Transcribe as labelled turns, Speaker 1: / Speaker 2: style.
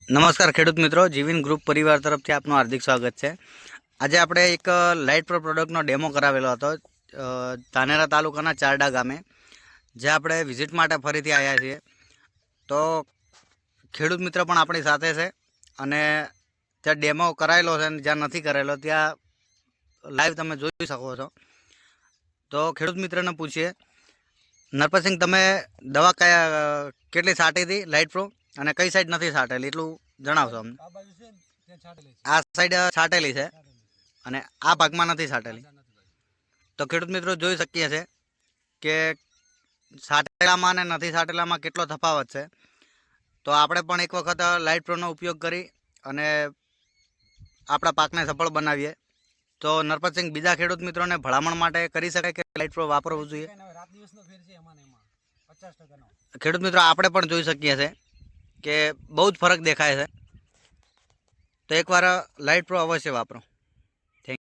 Speaker 1: નમસ્કાર ખેડૂત મિત્રો, જીવીન ગ્રુપ પરિવાર તરફથી આપનું હાર્દિક સ્વાગત છે। આજે આપણે એક લાઇટ પ્રો પ્રોડક્ટનો ડેમો કરાવેલો હતો ધાનેરા તાલુકાના ચારડા ગામે, જે આપણે વિઝિટ માટે ફરીથી આવ્યા છીએ। તો ખેડૂત મિત્ર પણ આપણી સાથે છે અને જ્યાં ડેમો કરાયેલો છે અને જ્યાં નથી કરેલો ત્યાં લાઈવ તમે જોઈ શકો છો। તો ખેડૂત મિત્રને પૂછીએ, નરપતસિંહ, તમે દવા કેટલી છાંટી હતી લાઇટ પ્રો અને કઈ સાઈડ નથી છાંટેલી એટલું જણાવશો અમને? આ સાઈડ છાંટેલી છે અને આ ભાગમાં નથી છાંટેલી। તો ખેડૂત મિત્રો જોઈ શકીએ છે કે છાંટેલામાં અને નથી છાંટેલામાં કેટલો તફાવત છે। તો આપણે પણ એક વખત લાઇટ પ્રોનો ઉપયોગ કરી અને આપણા પાકને સફળ બનાવીએ। તો નરપતસિંહ, બીજા ખેડૂત મિત્રોને ભલામણ માટે કરી શકાય કે લાઇટ પ્રો વાપરવું જોઈએ? ખેડૂત મિત્રો, આપણે પણ જોઈ શકીએ છીએ કે બહુ જ ફરક દેખાય છે। તો એકવાર લાઇટ પ્રો અવશ્ય વાપરો।